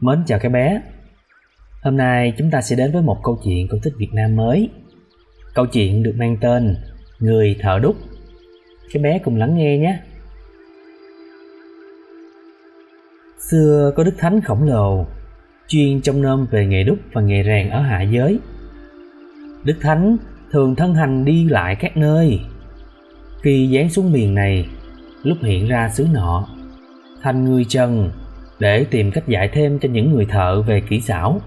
Mến chào các bé. Hôm nay chúng ta sẽ đến với một câu chuyện cổ tích Việt Nam mới. Câu chuyện được mang tên Người thợ đúc. Các bé cùng lắng nghe nhé. Xưa có đức thánh khổng lồ chuyên trông nom về nghề đúc và nghề rèn ở hạ giới. Đức thánh thường thân hành đi lại các nơi. Khi giáng xuống miền này, lúc hiện ra xứ nọ, thành người trần để tìm cách dạy thêm cho những người thợ về kỹ xảo.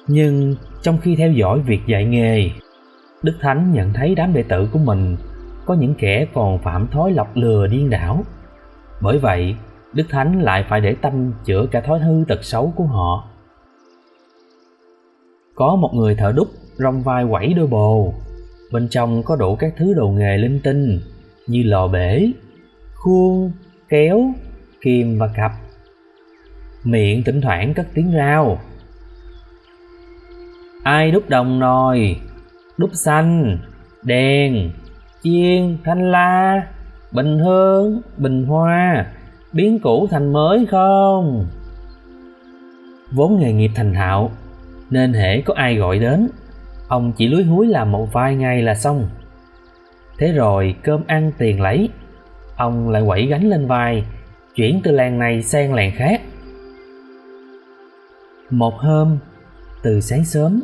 Nhưng trong khi theo dõi việc dạy nghề, Đức Thánh nhận thấy đám đệ tử của mình có những kẻ còn phạm thói lọc lừa điên đảo. Bởi vậy, Đức Thánh lại phải để tâm chữa cả thói hư tật xấu của họ. Có một người thợ đúc rong vai quẩy đôi bồ. Bên trong có đủ các thứ đồ nghề linh tinh như lò bể, khuôn, kéo, kìm và cặp. Miệng thỉnh thoảng cất tiếng rao: ai đúc đồng nồi, đúc xanh, đèn, chiên, thanh la, bình hương, bình hoa, biến cũ thành mới không? Vốn nghề nghiệp thành thạo nên hễ có ai gọi đến, ông chỉ lúi húi làm một vài ngày là xong. Thế rồi cơm ăn tiền lấy, ông lại quẩy gánh lên vai, chuyển từ làng này sang làng khác. Một hôm, từ sáng sớm,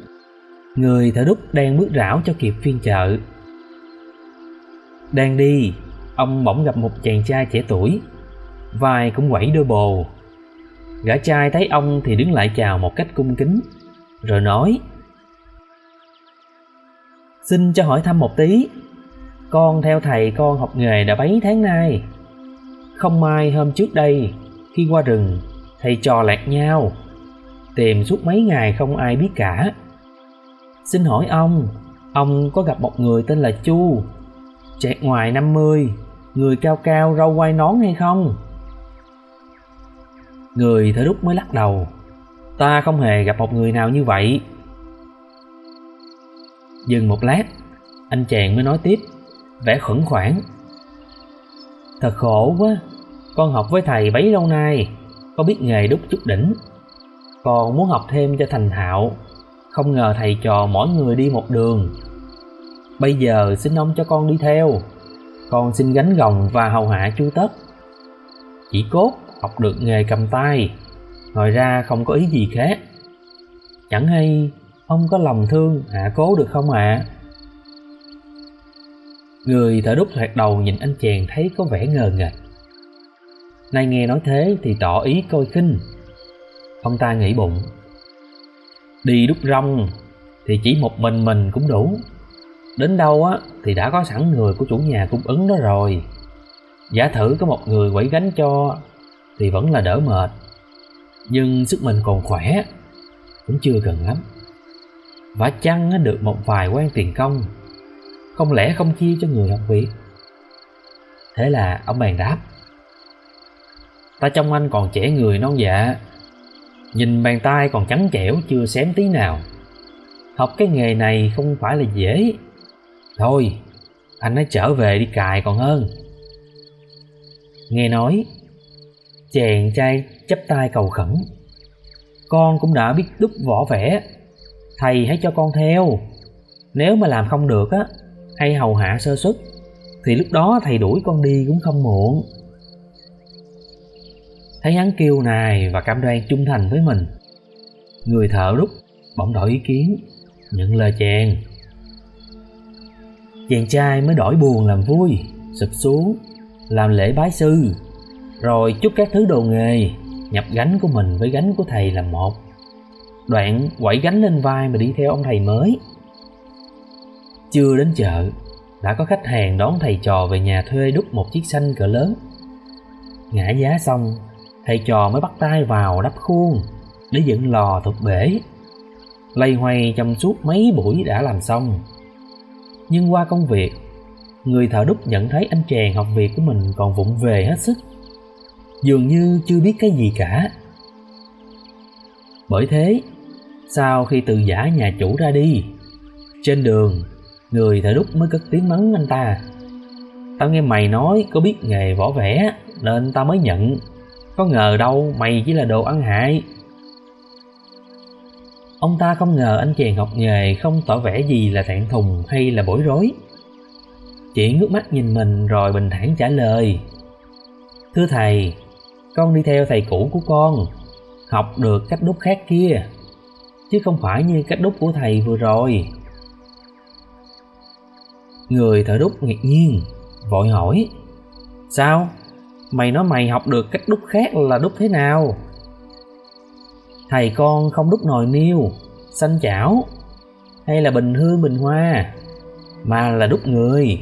người thợ đúc đang bước rảo cho kịp phiên chợ. Đang đi, ông bỗng gặp một chàng trai trẻ tuổi, vai cũng quẩy đôi bồ. Gã trai thấy ông thì đứng lại chào một cách cung kính, rồi nói: xin cho hỏi thăm một tí, con theo thầy con học nghề đã mấy tháng nay. Không may hôm trước đây, khi qua rừng, thầy trò lạc nhau, tìm suốt mấy ngày không ai biết cả. Xin hỏi ông có gặp một người tên là Chu, trẻ ngoài 50, người cao cao râu quai nón hay không? Người thợ đúc mới lắc đầu: ta không hề gặp một người nào như vậy. Dừng một lát, anh chàng mới nói tiếp, vẻ khẩn khoản: thật khổ quá, con học với thầy bấy lâu nay, có biết nghề đúc chút đỉnh, còn muốn học thêm cho thành thạo. Không ngờ thầy trò mỗi người đi một đường. Bây giờ xin ông cho con đi theo, con xin gánh gồng và hầu hạ chu tất. Chỉ cốt học được nghề cầm tay, ngoài ra không có ý gì khác. Chẳng hay ông có lòng thương hạ cố được không ạ? Người thợ đúc thoạt đầu nhìn anh chàng thấy có vẻ ngờ nghệch, nay nghe nói thế thì tỏ ý coi khinh. Ông ta nghĩ bụng: đi đúc rong thì chỉ một mình cũng đủ, đến đâu á thì đã có sẵn người của chủ nhà cung ứng đó rồi. Giả thử có một người quẩy gánh cho thì vẫn là đỡ mệt, nhưng sức mình còn khỏe, cũng chưa cần lắm. Vả chăng được một vài quan tiền công, không lẽ không chia cho người học việc? Thế là ông bèn đáp: ta trông anh còn trẻ người non dạ, nhìn bàn tay còn trắng trẻo chưa xém tí nào. Học cái nghề này không phải là dễ. Thôi, anh hãy trở về đi cài còn hơn. Nghe nói, chàng trai chắp tay cầu khẩn: con cũng đã biết đúc võ vẽ, thầy hãy cho con theo. Nếu mà làm không được á, hay hầu hạ sơ suất, thì lúc đó thầy đuổi con đi cũng không muộn. Thấy hắn kêu nài và cam đoan trung thành với mình, người thợ đúc bỗng đổi ý kiến, nhận lời chàng. Chàng trai mới đổi buồn làm vui, sụp xuống làm lễ bái sư, rồi chúc các thứ đồ nghề, nhập gánh của mình với gánh của thầy làm một, đoạn quẩy gánh lên vai mà đi theo ông thầy mới. Chưa đến chợ, đã có khách hàng đón thầy trò về nhà thuê đúc một chiếc xanh cỡ lớn. Ngã giá xong, thầy trò mới bắt tay vào đắp khuôn để dựng lò thuộc bể. Loay hoay trong suốt mấy buổi đã làm xong. Nhưng qua công việc, người thợ đúc nhận thấy anh chàng học việc của mình còn vụng về hết sức, dường như chưa biết cái gì cả. Bởi thế, sau khi từ giã nhà chủ ra đi, trên đường, người thợ đúc mới cất tiếng mắng anh ta: tao nghe mày nói có biết nghề võ vẽ nên tao mới nhận, Có ngờ đâu mày chỉ là đồ ăn hại. Ông ta không ngờ anh chàng học nghề không tỏ vẻ gì là thẹn thùng hay là bối rối, chỉ ngước mắt nhìn mình rồi bình thản trả lời: Thưa thầy, con đi theo thầy cũ của con, học được cách đúc khác kia, chứ không phải như cách đúc của thầy vừa rồi. Người thợ đúc ngạc nhiên, vội hỏi: Sao? Mày nói mày học được cách đúc khác là đúc thế nào? Thầy con không đúc nồi niêu, xanh chảo hay là bình hương bình hoa, mà là đúc người.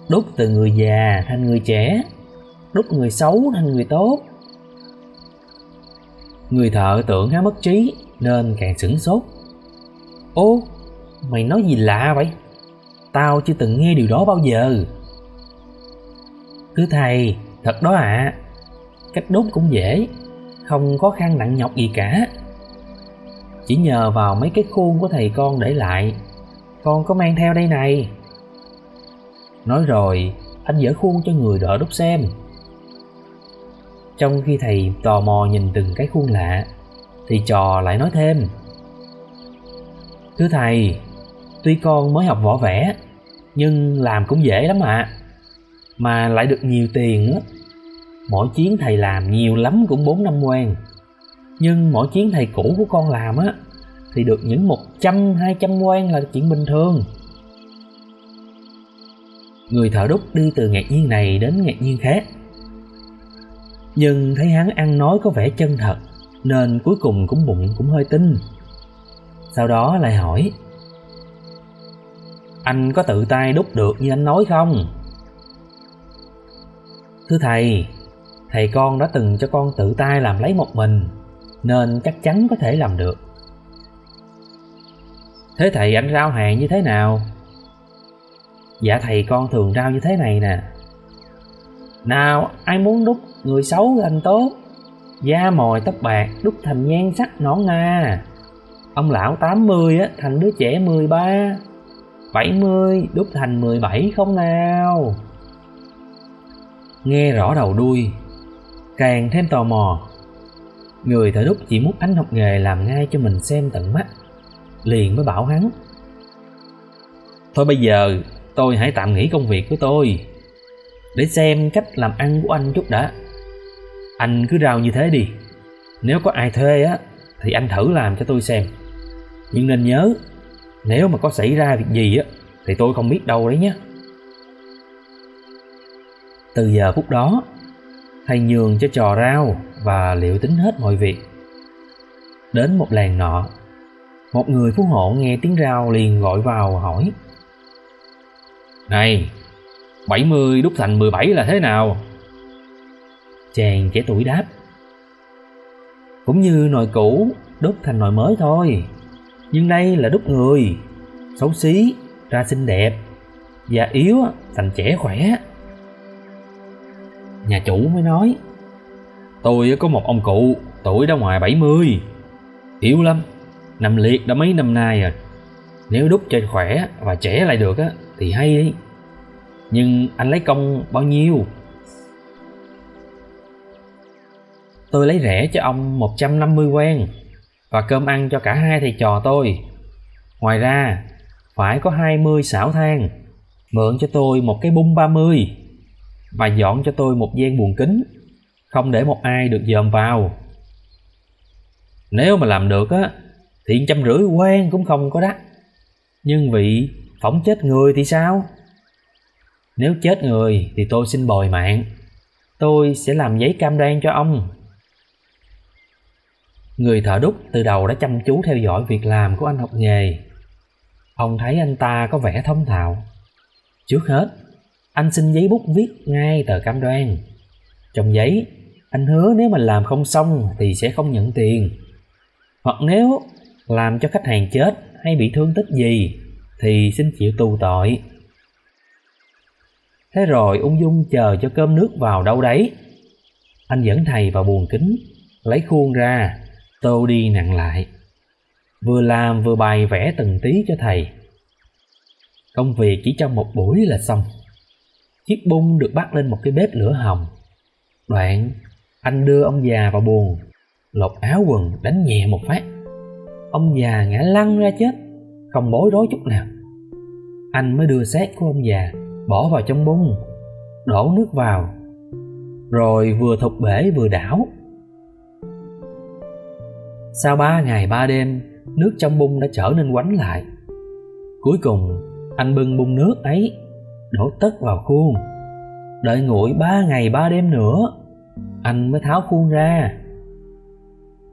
Đúc từ người già thành người trẻ, đúc người xấu thành người tốt. Người thợ tưởng hắn mất trí nên càng sửng sốt. Ô, mày nói gì lạ vậy? Tao chưa từng nghe điều đó bao giờ. Thưa thầy, thật đó ạ. Cách đúc cũng dễ, không khó khăn nặng nhọc gì cả. Chỉ nhờ vào mấy cái khuôn của thầy con để lại, con có mang theo đây này. Nói rồi, anh dở khuôn cho người đỡ đúc xem. Trong khi thầy tò mò nhìn từng cái khuôn lạ, thì trò lại nói thêm: Thưa thầy, tuy con mới học võ vẽ, nhưng làm cũng dễ lắm ạ. Mà lại được nhiều tiền nữa. Mỗi chuyến thầy làm nhiều lắm cũng 4-5 quan. Nhưng mỗi chuyến thầy cũ của con làm á, thì được những 100-200 quan là chuyện bình thường. Người thợ đúc đi từ ngạc nhiên này đến ngạc nhiên khác, nhưng thấy hắn ăn nói có vẻ chân thật, nên cuối cùng cũng bụng cũng hơi tin. Sau đó lại hỏi: Anh có tự tay đúc được như anh nói không? Thưa thầy, thầy con đã từng cho con tự tay làm lấy một mình, nên chắc chắn có thể làm được. Thế thầy anh rao hàng như thế nào? Dạ thầy con thường rao như thế này nè: Nào, ai muốn đúc người xấu thành tốt, da mồi tóc bạc đúc thành nhan sắc nõn nà. Ông lão 80 á thành đứa trẻ 13, 70 đúc thành 17 không nào? Nghe rõ đầu đuôi, càng thêm tò mò. Người thợ đúc chỉ muốn anh học nghề làm ngay cho mình xem tận mắt, liền mới bảo hắn: Thôi bây giờ tôi hãy tạm nghỉ công việc của tôi, để xem cách làm ăn của anh chút đã. Anh cứ rao như thế đi. Nếu có ai thuê á, thì anh thử làm cho tôi xem. Nhưng nên nhớ, nếu mà có xảy ra việc gì á, thì tôi không biết đâu đấy nhé. Từ giờ phút đó, thầy nhường cho trò rao và liệu tính hết mọi việc. Đến một làng nọ, một người phú hộ nghe tiếng rao liền gọi vào hỏi: Này, 70 đúc thành 17 là thế nào? Chàng trẻ tuổi đáp: Cũng như nồi cũ đúc thành nồi mới thôi, nhưng đây là đúc người, xấu xí ra xinh đẹp, già yếu thành trẻ khỏe. Nhà chủ mới nói: Tôi có một ông cụ tuổi đã ngoài 70, yếu lắm, nằm liệt đã mấy năm nay rồi. Nếu đúc cho khỏe và trẻ lại được á, thì hay đi. Nhưng anh lấy công bao nhiêu? Tôi lấy rẻ cho ông 150 quan, và cơm ăn cho cả hai thầy trò tôi. Ngoài ra, phải có 20 xảo than, mượn cho tôi một cái bung 30, và dọn cho tôi một gian buồng kính, không để một ai được dòm vào. Nếu mà làm được á, thì 150 quan cũng không có đắt. Nhưng vị phỏng chết người thì sao? Nếu chết người thì tôi xin bồi mạng. Tôi sẽ làm giấy cam đoan cho ông. Người thợ đúc từ đầu đã chăm chú theo dõi việc làm của anh học nghề. Ông thấy anh ta có vẻ thông thạo. Trước hết, anh xin giấy bút viết ngay tờ cam đoan. Trong giấy, anh hứa nếu mà làm không xong thì sẽ không nhận tiền. Hoặc nếu làm cho khách hàng chết hay bị thương tích gì thì xin chịu tù tội. Thế rồi ung dung chờ cho cơm nước vào đâu đấy. Anh dẫn thầy vào buồng kính, lấy khuôn ra, tô đi nặn lại. Vừa làm vừa bày vẽ từng tí cho thầy. Công việc chỉ trong một buổi là xong. Chiếc bung được bắt lên một cái bếp lửa hồng. Đoạn Anh đưa ông già vào buồng, lột áo quần đánh nhẹ một phát. Ông già ngã lăn ra chết, không bối rối chút nào. Anh mới đưa xác của ông già bỏ vào trong bung, đổ nước vào, rồi vừa thục bể vừa đảo. Sau 3 ngày 3 đêm, nước trong bung đã trở nên quánh lại. Cuối cùng anh bưng bung nước ấy đổ tất vào khuôn. Đợi nguội 3 ngày 3 đêm nữa, anh mới tháo khuôn ra.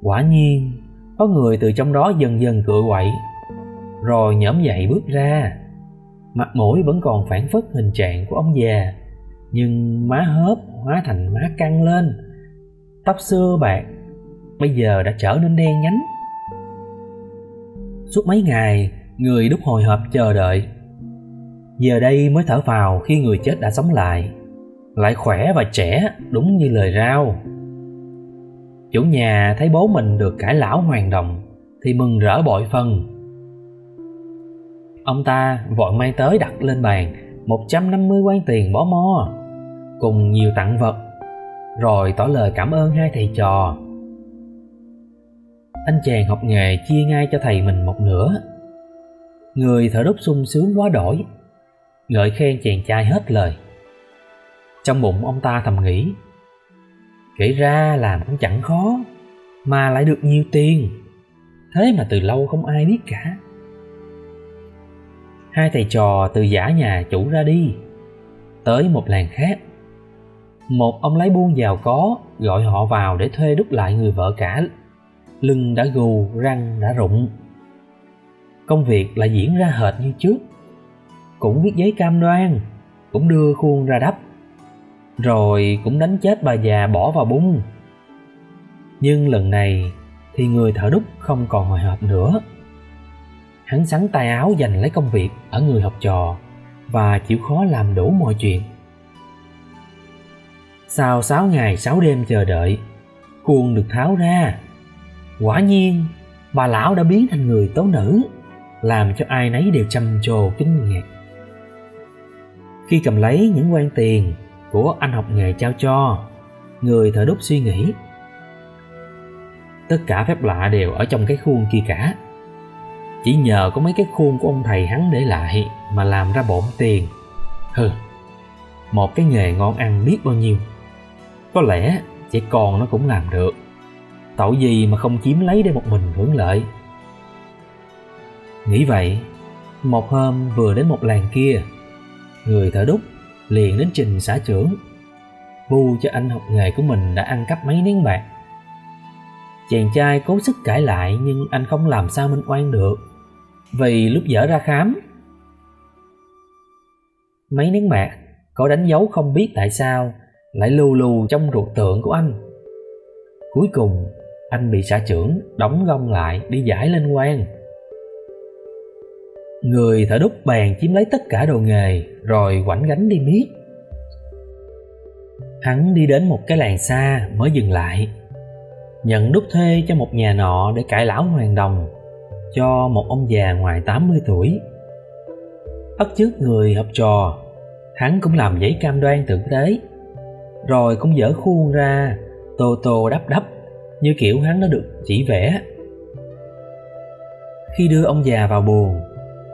Quả nhiên có người từ trong đó dần dần cựa quậy, rồi nhổm dậy bước ra. Mặt mũi vẫn còn phảng phất hình trạng của ông già, nhưng má hớp hóa thành má căng lên. Tóc xưa bạc bây giờ đã trở nên đen nhánh. Suốt mấy ngày, người đúc hồi hộp chờ đợi. Giờ đây mới thở phào khi người chết đã sống lại khỏe và trẻ đúng như lời rao. Chủ nhà thấy bố mình được cải lão hoàn đồng thì mừng rỡ bội phần. Ông ta vội mang tới đặt lên bàn 150 quan tiền bó mo cùng nhiều tặng vật, rồi tỏ lời cảm ơn hai thầy trò. Anh chàng học nghề chia ngay cho thầy mình một nửa. Người thợ đúc sung sướng quá đổi, ngợi khen chàng trai hết lời. Trong bụng ông ta thầm nghĩ, kể ra làm cũng chẳng khó, mà lại được nhiều tiền, thế mà từ lâu không ai biết cả. Hai thầy trò từ dãy nhà chủ ra đi, tới một làng khác. Một ông lái buôn giàu có gọi họ vào để thuê đúc lại người vợ cả. Lưng đã gù, răng đã rụng. Công việc lại diễn ra hệt như trước, cũng viết giấy cam đoan, cũng đưa khuôn ra đắp, rồi cũng đánh chết bà già bỏ vào bung. Nhưng lần này thì người thợ đúc không còn hồi hộp nữa. Hắn xắn tay áo giành lấy công việc ở người học trò và chịu khó làm đủ mọi chuyện. Sau 6 ngày 6 đêm chờ đợi, khuôn được tháo ra. Quả nhiên bà lão đã biến thành người tố nữ, làm cho ai nấy đều trầm trồ kinh ngạc. Khi cầm lấy những quan tiền của anh học nghề trao cho, người thợ đúc suy nghĩ, tất cả phép lạ đều ở trong cái khuôn kia cả. Chỉ nhờ có mấy cái khuôn của ông thầy hắn để lại mà làm ra bộn tiền. Một cái nghề ngon ăn biết bao nhiêu. Có lẽ trẻ con nó cũng làm được, tội gì mà không chiếm lấy để một mình hưởng lợi. Nghĩ vậy, một hôm vừa đến một làng kia, người thợ đúc liền đến trình xã trưởng, bu cho anh học nghề của mình đã ăn cắp mấy nén bạc. Chàng trai cố sức cãi lại nhưng anh không làm sao minh oan được, vì lúc dở ra khám, mấy nén bạc có đánh dấu không biết tại sao lại lù lù trong ruột tượng của anh. Cuối cùng anh bị xã trưởng đóng gông lại đi giải lên quan. Người thợ đúc bèn chiếm lấy tất cả đồ nghề rồi quảnh gánh đi miết. Hắn đi đến một cái làng xa mới dừng lại, nhận đúc thuê cho một nhà nọ để cải lão hoàn đồng cho một ông già ngoài 80 tuổi. Bắt chước người học trò, hắn cũng làm giấy cam đoan tử tế, rồi cũng dỡ khuôn ra tô tô đắp đắp như kiểu hắn đã được chỉ vẽ. Khi đưa ông già vào buồng,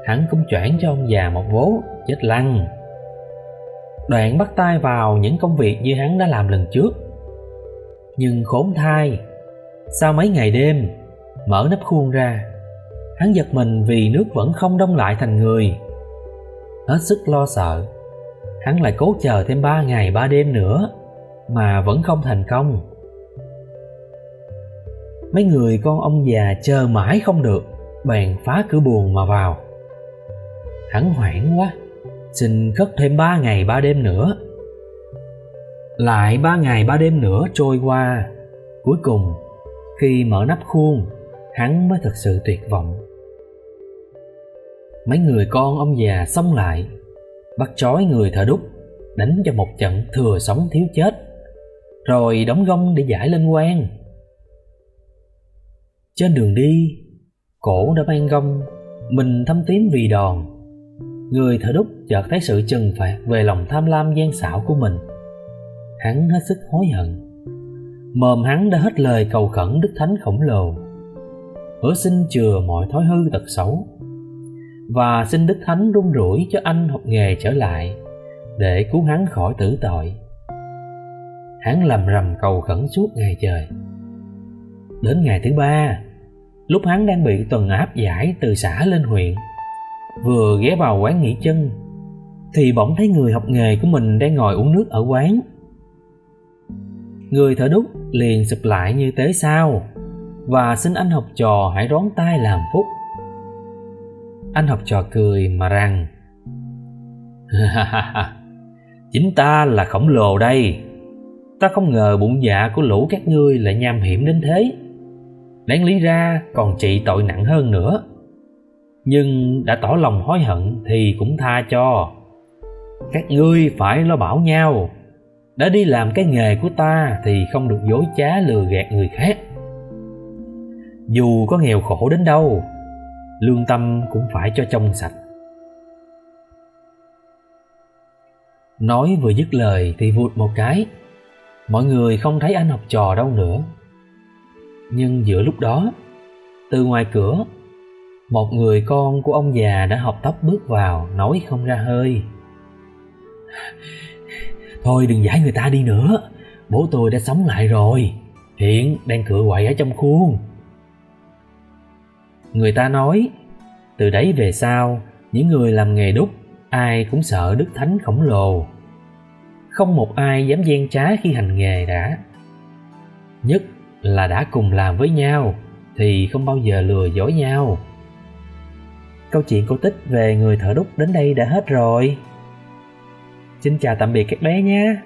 hắn cũng choảng cho ông già một vố chết lăn. Đoạn bắt tay vào những công việc như hắn đã làm lần trước. Nhưng khốn thay, sau mấy ngày đêm mở nắp khuôn ra, hắn giật mình vì nước vẫn không đông lại thành người. Hết sức lo sợ, hắn lại cố chờ thêm 3 ngày 3 đêm nữa mà vẫn không thành công. Mấy người con ông già chờ mãi không được, bèn phá cửa buồng mà vào. Hắn hoảng quá, xin khất thêm 3 ngày 3 đêm nữa. Lại 3 ngày 3 đêm nữa trôi qua. Cuối cùng khi mở nắp khuôn, hắn mới thật sự tuyệt vọng. Mấy người con ông già xông lại, bắt trói người thợ đúc, đánh cho một trận thừa sống thiếu chết, rồi đóng gông để giải lên quan. Trên đường đi, cổ đã mang gông, mình thâm tím vì đòn. Người thợ đúc chợt thấy sự trừng phạt về lòng tham lam gian xảo của mình. Hắn hết sức hối hận. Mồm hắn đã hết lời cầu khẩn Đức Thánh khổng lồ, hứa xin chừa mọi thói hư tật xấu, và xin Đức Thánh run rủi cho anh học nghề trở lại để cứu hắn khỏi tử tội. Hắn lầm rầm cầu khẩn suốt ngày trời. Đến ngày thứ 3, lúc hắn đang bị tuần áp giải từ xã lên huyện, vừa ghé vào quán nghỉ chân thì bỗng thấy người học nghề của mình đang ngồi uống nước ở quán. Người thợ đúc liền sụp lại như tế sao và xin anh học trò hãy rón tay làm phúc. Anh học trò cười mà rằng: chính ta là khổng lồ đây. Ta không ngờ bụng dạ của lũ các ngươi lại nham hiểm đến thế. Đáng lý ra còn trị tội nặng hơn nữa, nhưng đã tỏ lòng hối hận thì cũng tha cho. Các ngươi phải lo bảo nhau, đã đi làm cái nghề của ta thì không được dối trá lừa gạt người khác. Dù có nghèo khổ đến đâu, lương tâm cũng phải cho trong sạch. Nói vừa dứt lời thì vụt một cái, mọi người không thấy anh học trò đâu nữa. Nhưng giữa lúc đó, từ ngoài cửa, một người con của ông già đã học tóc bước vào, nói không ra hơi: thôi đừng giải người ta đi nữa, bố tôi đã sống lại rồi, hiện đang cựa quậy ở trong khuôn. Người ta nói, từ đấy về sau, những người làm nghề đúc ai cũng sợ Đức Thánh khổng lồ. Không một ai dám gian trá khi hành nghề đã. Nhất là đã cùng làm với nhau thì không bao giờ lừa dối nhau. Câu chuyện cổ tích về người thợ đúc đến đây đã hết rồi. Xin chào tạm biệt các bé nhé.